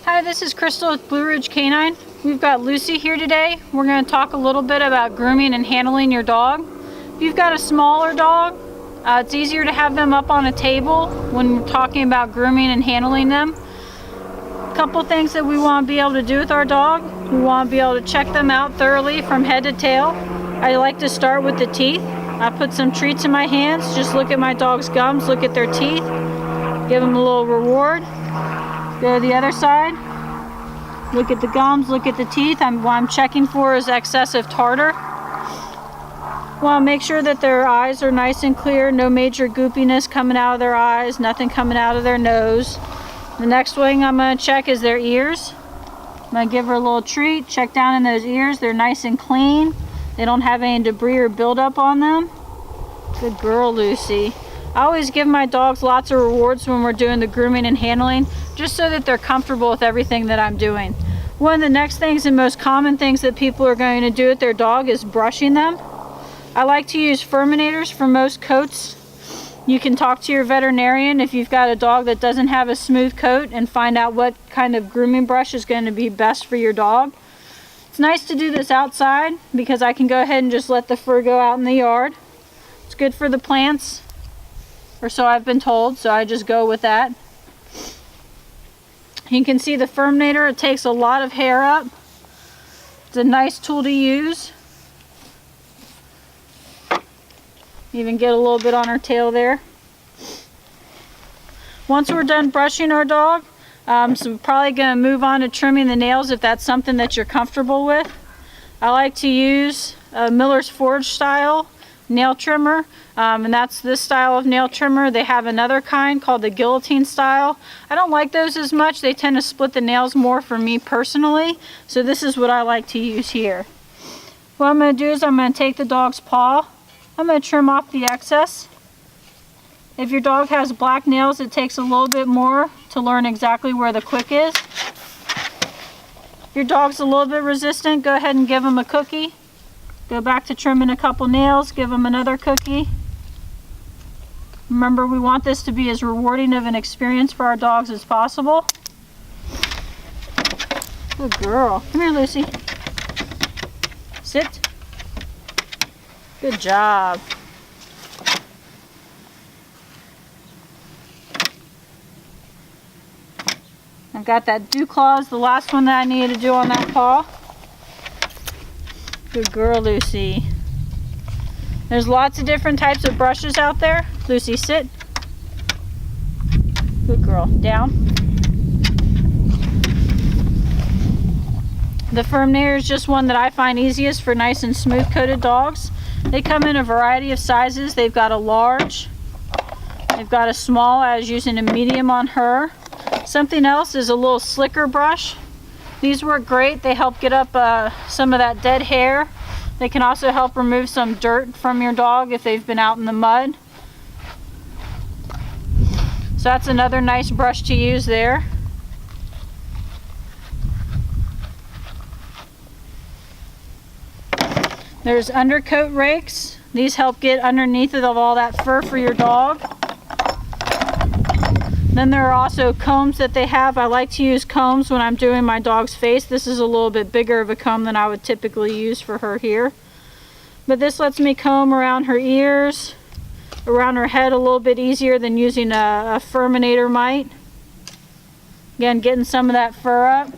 Hi, this is Crystal with Blue Ridge Canine. We've got Lucy here today. We're going to talk a little bit about grooming and handling your dog. If you've got a smaller dog, it's easier to have them up on a table when we're talking about grooming and handling them. A couple things that we want to be able to do with our dog. We want to be able to check them out thoroughly from head to tail. I like to start with the teeth. I put some treats in my hands. Just look at my dog's gums, look at their teeth, give them a little reward. Go to the other side. Look at the gums, look at the teeth. What I'm checking for is excessive tartar. Want to make sure that their eyes are nice and clear, no major goopiness coming out of their eyes, nothing coming out of their nose. The next thing I'm going to check is their ears. I'm going to give her a little treat, check down in those ears. They're nice and clean. They don't have any debris or buildup on them. Good girl, Lucy. I always give my dogs lots of rewards when we're doing the grooming and handling, just so that they're comfortable with everything that I'm doing. One of the next things and most common things that people are going to do with their dog is brushing them. I like to use furminators for most coats. You can talk to your veterinarian if you've got a dog that doesn't have a smooth coat and find out what kind of grooming brush is going to be best for your dog. It's nice to do this outside because I can go ahead and just let the fur go out in the yard. It's good for the plants, or so I've been told, so I just go with that. You can see the furminator, it takes a lot of hair up. It's a nice tool to use. Even get a little bit on her tail there. Once we're done brushing our dog, so we're probably going to move on to trimming the nails if that's something that you're comfortable with. I like to use a Miller's Forge style nail trimmer, and that's this style of nail trimmer. They have another kind called the guillotine style. I don't like those as much. They tend to split the nails more for me personally, so this is what I like to use here. What I'm going to do is I'm going to take the dog's paw. I'm going to trim off the excess. If your dog has black nails, it takes a little bit more to learn exactly where the quick is. If your dog's a little bit resistant, go ahead and give him a cookie. Go back to trimming a couple nails, give them another cookie. Remember, we want this to be as rewarding of an experience for our dogs as possible. Good girl. Come here, Lucy. Sit. Good job. I've got that dew claws, the last one that I needed to do on that paw. Good girl, Lucy. There's lots of different types of brushes out there. Lucy, sit. Good girl. Down. The Furminator is just one that I find easiest for nice and smooth coated dogs. They come in a variety of sizes. They've got a large, they've got a small. I was using a medium on her. Something else is a little slicker brush. These work great. They help get up some of that dead hair. They can also help remove some dirt from your dog if they've been out in the mud. So that's another nice brush to use there. There's undercoat rakes. These help get underneath of all that fur for your dog. Then there are also combs that they have. I like to use combs when I'm doing my dog's face. This is a little bit bigger of a comb than I would typically use for her here. But this lets me comb around her ears, around her head a little bit easier than using a furminator might. Again, getting some of that fur up.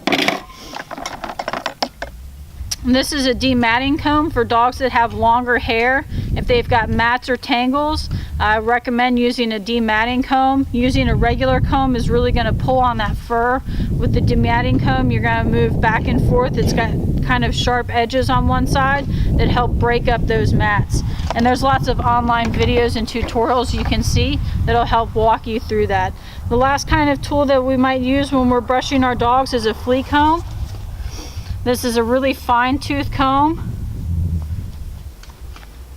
And this is a dematting comb for dogs that have longer hair. If they've got mats or tangles, I recommend using a dematting comb. Using a regular comb is really going to pull on that fur. With the dematting comb, you're going to move back and forth. It's got kind of sharp edges on one side that help break up those mats. And there's lots of online videos and tutorials you can see that'll help walk you through that. The last kind of tool that we might use when we're brushing our dogs is a flea comb. This is a really fine tooth comb,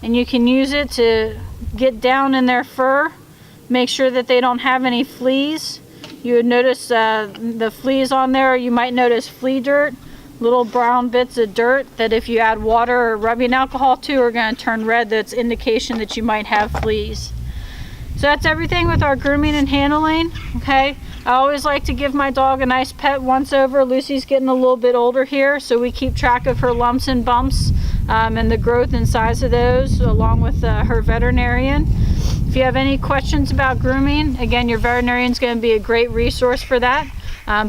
and you can use it to get down in their fur, make sure that they don't have any fleas. You would notice the fleas on there. You might notice flea dirt, little brown bits of dirt that if you add water or rubbing alcohol to are going to turn red. That's indication that you might have fleas. So that's everything with our grooming and handling. Okay, I always like to give my dog a nice pet once over. Lucy's getting a little bit older here, so we keep track of her lumps and bumps and the growth and size of those, along with her veterinarian. If you have any questions about grooming, again, your veterinarian is going to be a great resource for that.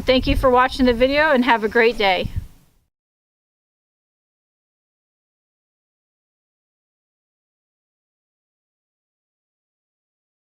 Thank you for watching the video and have a great day.